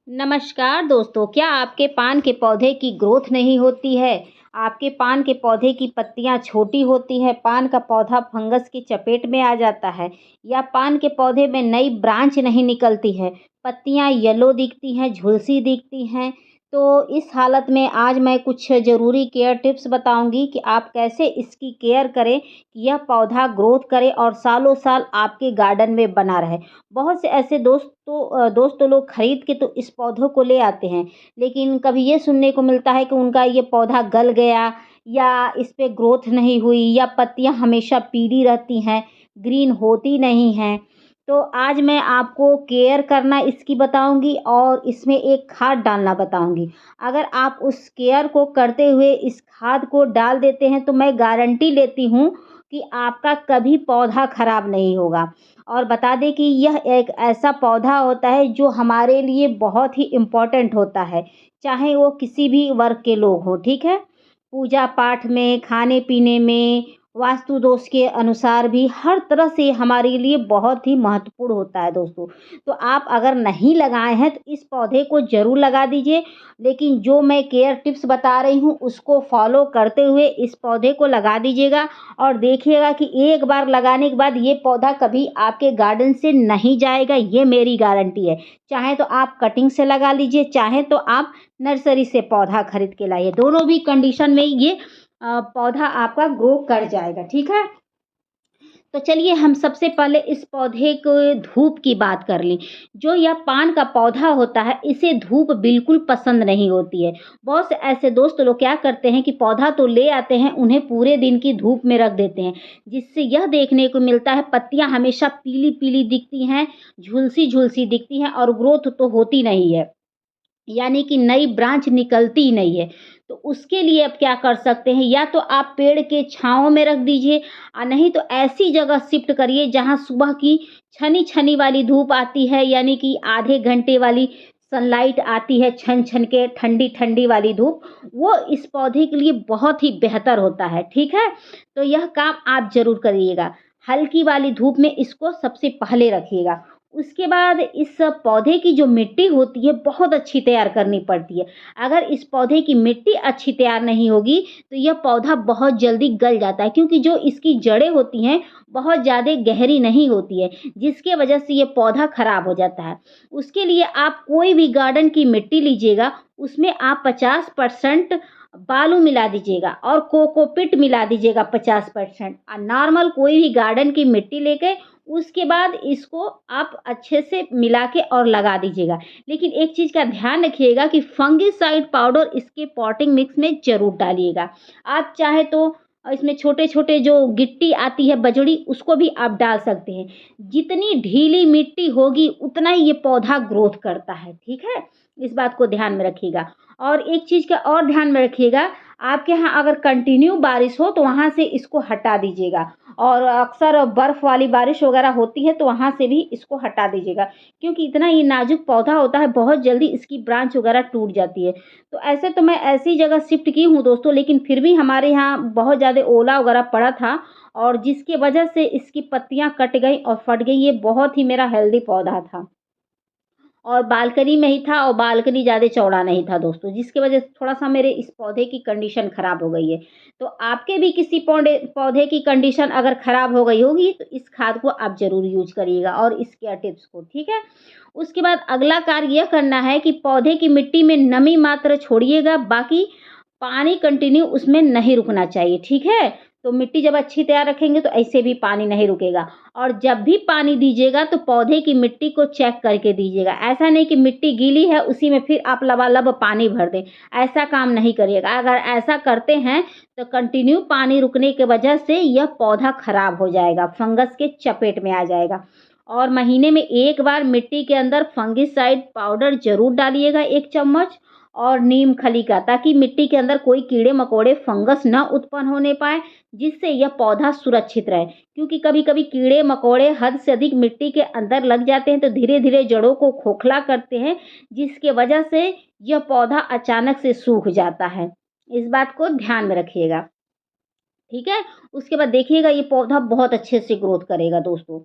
नमस्कार दोस्तों, क्या आपके पान के पौधे की ग्रोथ नहीं होती है? आपके पान के पौधे की पत्तियां छोटी होती हैं, पान का पौधा फंगस की चपेट में आ जाता है या पान के पौधे में नई ब्रांच नहीं निकलती है, पत्तियां येलो दिखती हैं, झुलसी दिखती हैं। तो इस हालत में आज मैं कुछ ज़रूरी केयर टिप्स बताऊंगी कि आप कैसे इसकी केयर करें कि यह पौधा ग्रोथ करे और सालों साल आपके गार्डन में बना रहे। बहुत से ऐसे दोस्त लोग खरीद के तो इस पौधों को ले आते हैं, लेकिन कभी ये सुनने को मिलता है कि उनका ये पौधा गल गया या इस पे ग्रोथ नहीं हुई या पत्तियां हमेशा पीली रहती हैं, ग्रीन होती नहीं हैं। तो आज मैं आपको केयर करना इसकी बताऊंगी और इसमें एक खाद डालना बताऊंगी। अगर आप उस केयर को करते हुए इस खाद को डाल देते हैं तो मैं गारंटी लेती हूँ कि आपका कभी पौधा खराब नहीं होगा। और बता दें कि यह एक ऐसा पौधा होता है जो हमारे लिए बहुत ही इम्पोर्टेंट होता है, चाहे वो किसी भी वर्ग के लोग हों, ठीक है? पूजा पाठ में, खाने-पीने में, वास्तु दोष के अनुसार भी हर तरह से हमारे लिए बहुत ही महत्वपूर्ण होता है दोस्तों। तो आप अगर नहीं लगाए हैं तो इस पौधे को ज़रूर लगा दीजिए, लेकिन जो मैं केयर टिप्स बता रही हूँ उसको फ़ॉलो करते हुए इस पौधे को लगा दीजिएगा और देखिएगा कि एक बार लगाने के बाद ये पौधा कभी आपके गार्डन से नहीं जाएगा, ये मेरी गारंटी है। चाहे तो आप कटिंग से लगा लीजिए, चाहे तो आप नर्सरी से पौधा खरीद के लाइए, दोनों भी कंडीशन में ये पौधा आपका ग्रो कर जाएगा, ठीक है? तो चलिए हम सबसे पहले इस पौधे को धूप की बात कर लें। जो यह पान का पौधा होता है, इसे धूप बिल्कुल पसंद नहीं होती है। बहुत से ऐसे दोस्त लोग क्या करते हैं कि पौधा तो ले आते हैं, उन्हें पूरे दिन की धूप में रख देते हैं, जिससे यह देखने को मिलता है पत्तियाँ हमेशा पीली-पीली दिखती हैं, झुलसी-झुलसी दिखती हैं और ग्रोथ तो होती नहीं है। यानी कि नई ब्रांच निकलती ही नहीं है। तो उसके लिए आप क्या कर सकते हैं, या तो आप पेड़ के छाँव में रख दीजिए नहीं तो ऐसी जगह शिफ्ट करिए जहाँ सुबह की छनी-छनी वाली धूप आती है, यानी कि आधे घंटे वाली सनलाइट आती है, छन-छन के ठंडी-ठंडी वाली धूप, वो इस पौधे के लिए बहुत ही बेहतर होता है, ठीक है? तो यह काम आप ज़रूर करिएगा। हल्की वाली धूप में इसको सबसे पहले रखिएगा। उसके बाद इस पौधे की जो मिट्टी होती है बहुत अच्छी तैयार करनी पड़ती है। अगर इस पौधे की मिट्टी अच्छी तैयार नहीं होगी तो यह पौधा बहुत जल्दी गल जाता है, क्योंकि जो इसकी जड़ें होती हैं बहुत ज़्यादा गहरी नहीं होती है, जिसके वजह से ये पौधा खराब हो जाता है। उसके लिए आप कोई भी गार्डन की मिट्टी लीजिएगा, उसमें आप 50% बालू मिला दीजिएगा और कोकोपीट मिला दीजिएगा 50%। नॉर्मल कोई भी गार्डन की मिट्टी लेके उसके बाद इसको आप अच्छे से मिला के और लगा दीजिएगा। लेकिन एक चीज़ का ध्यान रखिएगा कि फंगिसाइड पाउडर इसके पॉटिंग मिक्स में ज़रूर डालिएगा। आप चाहे तो इसमें छोटे-छोटे जो गिट्टी आती है बजड़ी, उसको भी आप डाल सकते हैं। जितनी ढीली मिट्टी होगी उतना ही ये पौधा ग्रोथ करता है, ठीक है? इस बात को ध्यान में रखिएगा। और एक चीज़ का और ध्यान में रखिएगा, आपके यहाँ अगर कंटिन्यू बारिश हो तो वहाँ से इसको हटा दीजिएगा। और अक्सर बर्फ़ वाली बारिश वग़ैरह होती है तो वहाँ से भी इसको हटा दीजिएगा, क्योंकि इतना ये नाज़ुक पौधा होता है, बहुत जल्दी इसकी ब्रांच वग़ैरह टूट जाती है। तो ऐसे तो मैं ऐसी जगह शिफ्ट की हूँ दोस्तों, लेकिन फिर भी हमारे यहाँ बहुत ज़्यादा ओला वग़ैरह पड़ा था और जिसकी वजह से इसकी पत्तियाँ कट गई और फट गई। ये बहुत ही मेरा हेल्दी पौधा था और बालकनी में ही था और बालकनी ज़्यादा चौड़ा नहीं था दोस्तों, जिसकी वजह से थोड़ा-सा मेरे इस पौधे की कंडीशन ख़राब हो गई है। तो आपके भी किसी पौधे की कंडीशन अगर ख़राब हो गई होगी तो इस खाद को आप ज़रूर यूज़ करिएगा और इस केयर टिप्स को, ठीक है? उसके बाद अगला कार्य यह करना है कि पौधे की मिट्टी में नमी मात्र छोड़िएगा, बाकी पानी कंटिन्यू उसमें नहीं रुकना चाहिए, ठीक है? तो मिट्टी जब अच्छी तैयार रखेंगे तो ऐसे भी पानी नहीं रुकेगा। और जब भी पानी दीजिएगा तो पौधे की मिट्टी को चेक करके दीजिएगा। ऐसा नहीं कि मिट्टी गीली है उसी में फिर आप लबालब पानी भर दें, ऐसा काम नहीं करिएगा। अगर ऐसा करते हैं तो कंटिन्यू पानी रुकने की वजह से यह पौधा खराब हो जाएगा, फंगस के चपेट में आ जाएगा। और महीने में 1 बार मिट्टी के अंदर फंगिसाइड पाउडर ज़रूर डालिएगा 1 चम्मच और नीम खली का, ताकि मिट्टी के अंदर कोई कीड़े-मकोड़े, फंगस ना उत्पन्न होने पाएँ, जिससे यह पौधा सुरक्षित रहे। क्योंकि कभी-कभी कीड़े-मकोड़े हद से अधिक मिट्टी के अंदर लग जाते हैं तो धीरे-धीरे जड़ों को खोखला करते हैं, जिसके वजह से यह पौधा अचानक से सूख जाता है। इस बात को ध्यान में रखिएगा, ठीक है? उसके बाद देखिएगा ये पौधा बहुत अच्छे से ग्रोथ करेगा दोस्तों।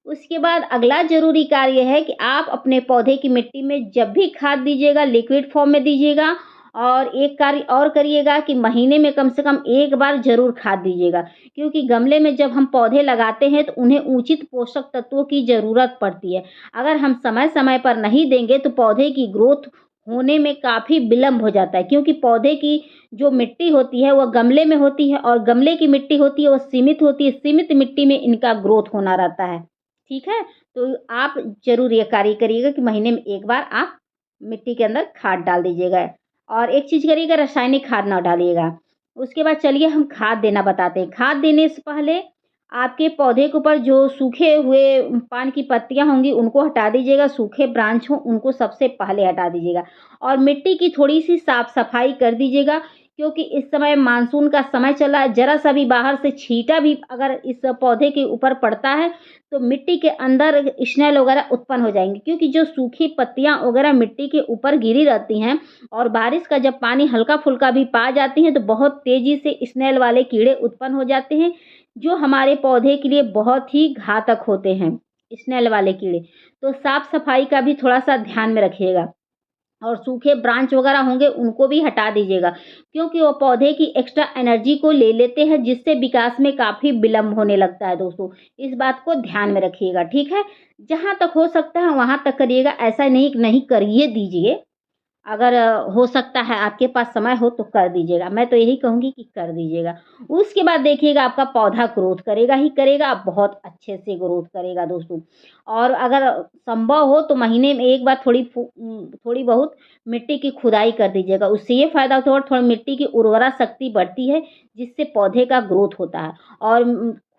उसके बाद अगला ज़रूरी कार्य है कि आप अपने पौधे की मिट्टी में जब भी खाद दीजिएगा लिक्विड फॉर्म में दीजिएगा और एक कार्य और करिएगा कि महीने में कम से कम 1 बार ज़रूर खाद दीजिएगा। क्योंकि गमले में जब हम पौधे लगाते हैं तो उन्हें उचित पोषक तत्वों की ज़रूरत पड़ती है। अगर हम समय-समय पर नहीं देंगे तो पौधे की ग्रोथ होने में काफ़ी विलंब हो जाता है क्योंकि पौधे की जो मिट्टी होती है वह गमले में होती है और गमले की मिट्टी होती है वह सीमित होती है, सीमित मिट्टी में इनका ग्रोथ होना रहता है। ठीक है? तो आप ज़रूर ये कार्य करिएगा कि महीने में 1 बार आप मिट्टी के अंदर खाद डाल दीजिएगा और एक चीज़ करिएगा रासायनिक खाद ना डालिएगा। उसके बाद चलिए हम खाद देना बताते हैं। खाद देने से पहले आपके पौधे के ऊपर जो सूखे हुए पान की पत्तियाँ होंगी उनको हटा दीजिएगा, सूखे ब्रांच हों उनको सबसे पहले हटा दीजिएगा और मिट्टी की थोड़ी-सी साफ-सफाई कर दीजिएगा क्योंकि इस समय मानसून का समय चल रहा है, ज़रा-सा भी बाहर से छींटा भी अगर इस पौधे के ऊपर पड़ता है, तो मिट्टी के अंदर स्नेल वगैरह उत्पन्न हो जाएँगी क्योंकि जो सूखी पत्तियाँ वगैरह मिट्टी के ऊपर गिरी रहती हैं और बारिश का जब पानी हल्का-फुल्का भी पा जाती हैं, तो बहुत तेज़ी से स्नेल वाले कीड़े उत्पन्न हो जाते हैं, जो हमारे पौधे के लिए बहुत ही घातक होते हैं, स्नेल वाले कीड़े। तो साफ-सफाई का भी थोड़ा-सा ध्यान में रखिएगा। और सूखे ब्रांच वगैरह होंगे उनको भी हटा दीजिएगा क्योंकि वो पौधे की एक्स्ट्रा एनर्जी को ले लेते हैं जिससे विकास में काफ़ी विलंब होने लगता है दोस्तों। इस बात को ध्यान में रखिएगा, ठीक है? जहाँ तक हो सकता है वहाँ तक करिएगा, ऐसा नहीं कि नहीं करिए दीजिए। अगर हो सकता है आपके पास समय हो तो कर दीजिएगा। मैं तो यही कहूँगी कि कर दीजिएगा। उसके बाद देखिएगा आपका पौधा ग्रोथ करेगा ही करेगा, बहुत अच्छे से ग्रोथ करेगा दोस्तों। और अगर संभव हो तो महीने में 1 बार थोड़ी बहुत मिट्टी की खुदाई कर दीजिएगा। उससे ये फ़ायदा होता है थोड़ा मिट्टी की उर्वरा शक्ति बढ़ती है, जिससे पौधे का ग्रोथ होता है। और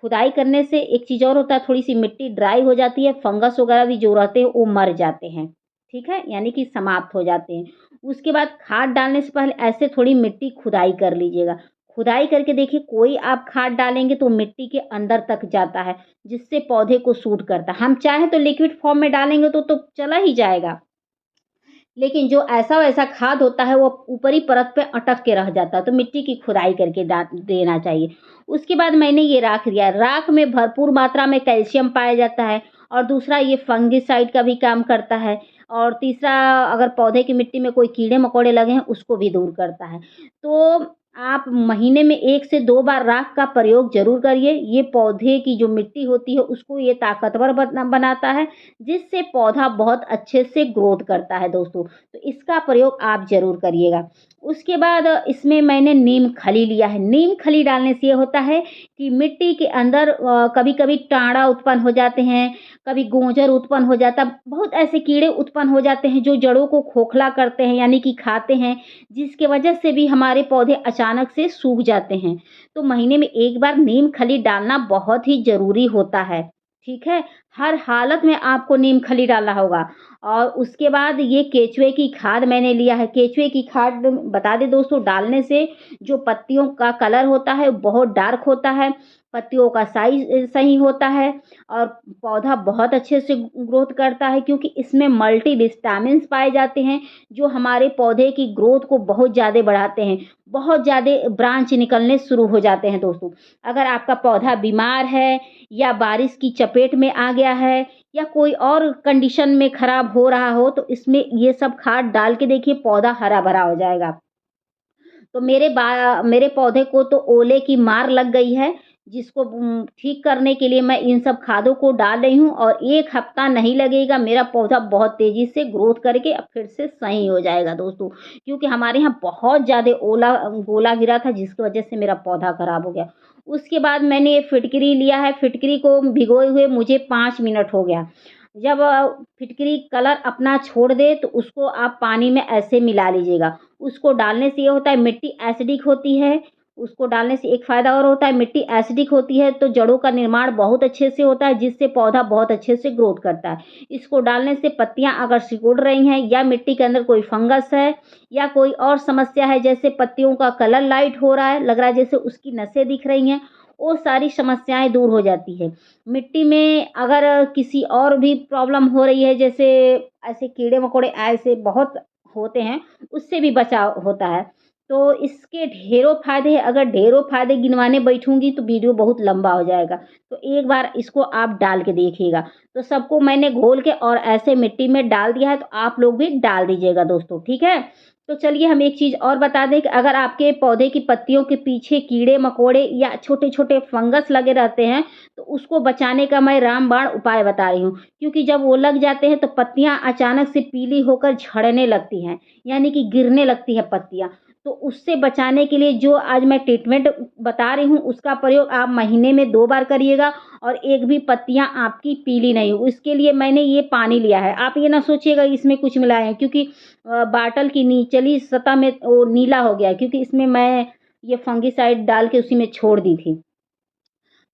खुदाई करने से एक चीज़ और होता है, थोड़ी-सी मिट्टी ड्राई हो जाती है, फंगस वगैरह भी जो रहते हैं वो मर जाते हैं। ठीक है? यानी कि समाप्त हो जाते हैं। उसके बाद खाद डालने से पहले ऐसे थोड़ी मिट्टी खुदाई कर लीजिएगा। खुदाई करके देखिए कोई आप खाद डालेंगे तो मिट्टी के अंदर तक जाता है, जिससे पौधे को सूट करता है। हम चाहें तो लिक्विड फॉर्म में डालेंगे तो चला ही जाएगा। लेकिन जो ऐसा-वैसा खाद होता है वो ऊपरी परत पे अटक के रह जाता है, तो मिट्टी की खुदाई करके डा देना चाहिए। उसके बाद मैंने ये राख दिया, राख में भरपूर मात्रा में कैल्शियम पाया जाता है और दूसरा ये फंगिसाइड का भी काम करता है और तीसरा अगर पौधे की मिट्टी में कोई कीड़े-मकोड़े लगे हैं उसको भी दूर करता है। तो आप महीने में 1 से 2 बार राख का प्रयोग ज़रूर करिए। ये पौधे की जो मिट्टी होती है उसको ये ताकतवर बनाता है, जिससे पौधा बहुत अच्छे से ग्रोथ करता है दोस्तों। तो इसका प्रयोग आप ज़रूर करिएगा। उसके बाद इसमें मैंने नीम खली लिया है। नीम खली डालने से ये होता है कि मिट्टी के अंदर कभी-कभी टाँड़ा उत्पन्न हो जाते हैं, कभी गोंजर उत्पन्न हो जाता है। बहुत ऐसे कीड़े उत्पन्न हो जाते हैं जो जड़ों को खोखला करते हैं यानी कि खाते हैं, जिसकी वजह से भी हमारे पौधे अचानक से सूख जाते हैं। तो महीने में 1 बार नीम खली डालना बहुत ही ज़रूरी होता है। ठीक है? हर हालत में आपको नीम खली डालना होगा और उसके बाद ये केचुए की खाद मैंने लिया है। केचुए की खाद बता दें दोस्तों डालने से जो पत्तियों का कलर होता है बहुत डार्क होता है, पत्तियों का साइज़ सही होता है और पौधा बहुत अच्छे से ग्रोथ करता है क्योंकि इसमें मल्टी विटामिन्स पाए जाते हैं, जो हमारे पौधे की ग्रोथ को बहुत ज़्यादा बढ़ाते हैं। बहुत ज़्यादा ब्रांच निकलने शुरू हो जाते हैं दोस्तों। अगर आपका पौधा बीमार है या बारिश की चपेट में आ गया है या कोई और कंडीशन में खराब हो रहा हो तो इसमें ये सब खाद डाल के देखिए पौधा हरा-भरा हो जाएगा। तो मेरे पौधे को तो ओले की मार लग गई है, जिसको ठीक करने के लिए मैं इन सब खादों को डाल रही हूँ और 1 हफ्ता नहीं लगेगा, मेरा पौधा बहुत तेज़ी से ग्रोथ करके अब फिर से सही हो जाएगा दोस्तों। क्योंकि हमारे यहाँ बहुत ज़्यादा ओला गिरा था जिसकी वजह से मेरा पौधा खराब हो गया। उसके बाद मैंने ये फिटकरी लिया है, फिटकरी को भिगोए हुए मुझे 5 मिनट हो गया। जब फिटकरी कलर अपना छोड़ दे तो उसको आप पानी में ऐसे मिला लीजिएगा। उसको डालने से ये होता है मिट्टी एसिडिक होती है, उसको डालने से एक फ़ायदा और होता है मिट्टी एसिडिक होती है तो जड़ों का निर्माण बहुत अच्छे से होता है जिससे पौधा बहुत अच्छे से ग्रोथ करता है। इसको डालने से पत्तियाँ अगर सिकुड़ रही हैं या मिट्टी के अंदर कोई फंगस है या कोई और समस्या है जैसे पत्तियों का कलर लाइट हो रहा है, लग रहा है जैसे उसकी नसें दिख रही हैं, वो सारी समस्याएँ दूर हो जाती है। मिट्टी में अगर किसी और भी प्रॉब्लम हो रही है जैसे ऐसे कीड़े-मकोड़े ऐसे बहुत होते हैं, उससे भी बचाव होता है। तो इसके ढेरों फ़ायदे हैं, अगर ढेरों फ़ायदे गिनवाने बैठूँगी तो वीडियो बहुत लंबा हो जाएगा। तो एक बार इसको आप डाल के देखिएगा। तो सबको मैंने घोल के और ऐसे मिट्टी में डाल दिया है, तो आप लोग भी डाल दीजिएगा दोस्तों, ठीक है? तो चलिए हम एक चीज़ और बता दें कि अगर आपके पौधे की पत्तियों के पीछे कीड़े-मकोड़े या छोटे-छोटे फंगस लगे रहते हैं, तो उसको बचाने का मैं रामबाण उपाय बता रही हूँ। क्योंकि जब वो लग जाते हैं तो पत्तियाँ अचानक से पीली होकर झड़ने लगती हैं, यानी कि गिरने लगती है पत्तियाँ। तो उससे बचाने के लिए जो आज मैं ट्रीटमेंट बता रही हूँ, उसका प्रयोग आप महीने में 2 बार करिएगा और एक भी पत्तियाँ आपकी पीली नहीं हो। इसके लिए मैंने ये पानी लिया है। आप ये ना सोचिएगा इसमें कुछ मिलाया है, क्योंकि बॉटल की निचली सतह में वो नीला हो गया है, क्योंकि इसमें मैं ये फंगिसाइड डाल के उसी में छोड़ दी थी।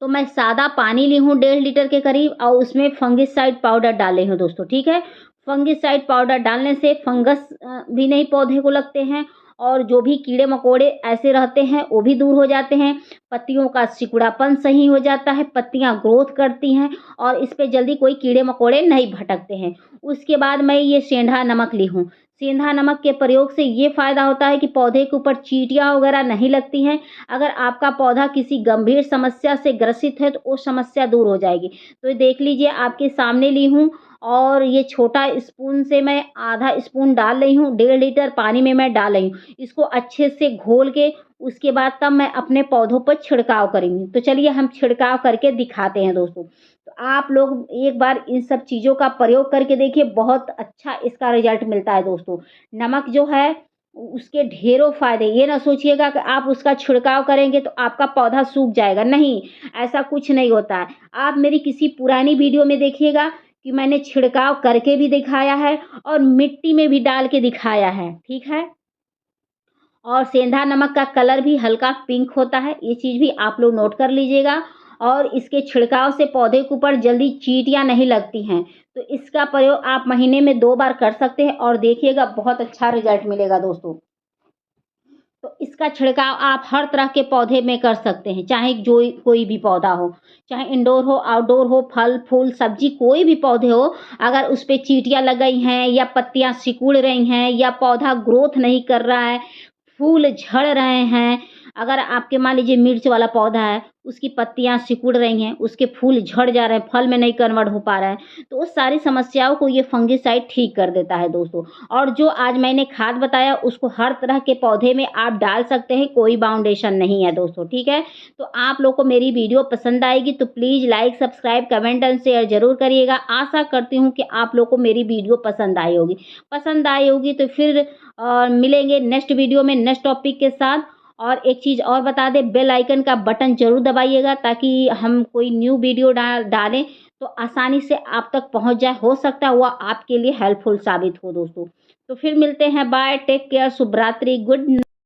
तो मैं सादा पानी ली हूँ 1.5 लीटर के करीब और उसमें फंगिसाइड पाउडर डाले हूँ दोस्तों, ठीक है? फंगिसाइड पाउडर डालने से फंगस भी नहीं पौधे को लगते हैं और जो भी कीड़े-मकोड़े ऐसे रहते हैं, वो भी दूर हो जाते हैं। पत्तियों का सिकुड़ापन सही हो जाता है, पत्तियाँ ग्रोथ करती हैं और इस पे जल्दी कोई कीड़े-मकोड़े नहीं भटकते हैं। उसके बाद मैं ये सेंधा नमक ली हूँ। सेंधा नमक के प्रयोग से ये फ़ायदा होता है कि पौधे के ऊपर चींटियाँ वगैरह नहीं लगती हैं। अगर आपका पौधा किसी गंभीर समस्या से ग्रसित है तो वो समस्या दूर हो जाएगी। तो ये देख लीजिए आपके सामने ली हूँ और ये छोटा स्पून से मैं आधा स्पून डाल रही हूँ, 1.5 लीटर पानी में मैं डाल रही हूँ। इसको अच्छे से घोल के उसके बाद तब मैं अपने पौधों पर छिड़काव करूँगी। तो चलिए हम छिड़काव करके दिखाते हैं दोस्तों। तो आप लोग एक बार इन सब चीज़ों का प्रयोग करके देखिए, बहुत अच्छा इसका रिज़ल्ट मिलता है दोस्तों। नमक जो है उसके ढेरों फ़ायदे, ये ना सोचिएगा कि आप उसका छिड़काव करेंगे तो आपका पौधा सूख जाएगा, नहीं, ऐसा कुछ नहीं होता है। आप मेरी किसी पुरानी वीडियो में देखिएगा कि मैंने छिड़काव करके भी दिखाया है और मिट्टी में भी डाल के दिखाया है, ठीक है? और सेंधा नमक का कलर भी हल्का पिंक होता है, ये चीज़ भी आप लोग नोट कर लीजिएगा और इसके छिड़काव से पौधे के ऊपर जल्दी चींटियाँ नहीं लगती हैं। तो इसका प्रयोग आप महीने में 2 बार कर सकते हैं और देखिएगा बहुत अच्छा रिज़ल्ट मिलेगा दोस्तों। तो इसका छिड़काव आप हर तरह के पौधे में कर सकते हैं, चाहे जो कोई भी पौधा हो, चाहे इंडोर हो, आउटडोर हो, फल, फूल, सब्ज़ी कोई भी पौधे हो, अगर उस पे चींटियाँ लग गई हैं या पत्तियाँ सिकुड़ रही हैं या पौधा ग्रोथ नहीं कर रहा है, फूल झड़ रहे हैं, अगर आपके मान लीजिए मिर्च वाला पौधा है, उसकी पत्तियाँ सिकुड़ रही हैं, उसके फूल झड़ जा रहे हैं, फल में नहीं कन्वर्ट हो पा रहा है, तो उस सारी समस्याओं को ये फंगिसाइड ठीक कर देता है दोस्तों। और जो आज मैंने खाद बताया उसको हर तरह के पौधे में आप डाल सकते हैं, कोई बाउंडेशन नहीं है दोस्तों, ठीक है? तो आप लोग को मेरी वीडियो पसंद आएगी तो please like, subscribe, comment and share ज़रूर करिएगा। आशा करती हूँ कि आप लोग को मेरी वीडियो पसंद आई होगी। पसंद आई होगी तो फिर मिलेंगे नेक्स्ट वीडियो में नेक्स्ट टॉपिक के साथ। और एक चीज़ और बता दें, बेल आइकन का बटन ज़रूर दबाइएगा ताकि हम कोई न्यू वीडियो डालें तो आसानी से आप तक पहुंच जाए। हो सकता है वह आपके लिए हेल्पफुल साबित हो दोस्तों। तो फिर मिलते हैं, बाय, टेक केयर, शुभ रात्रि, गुड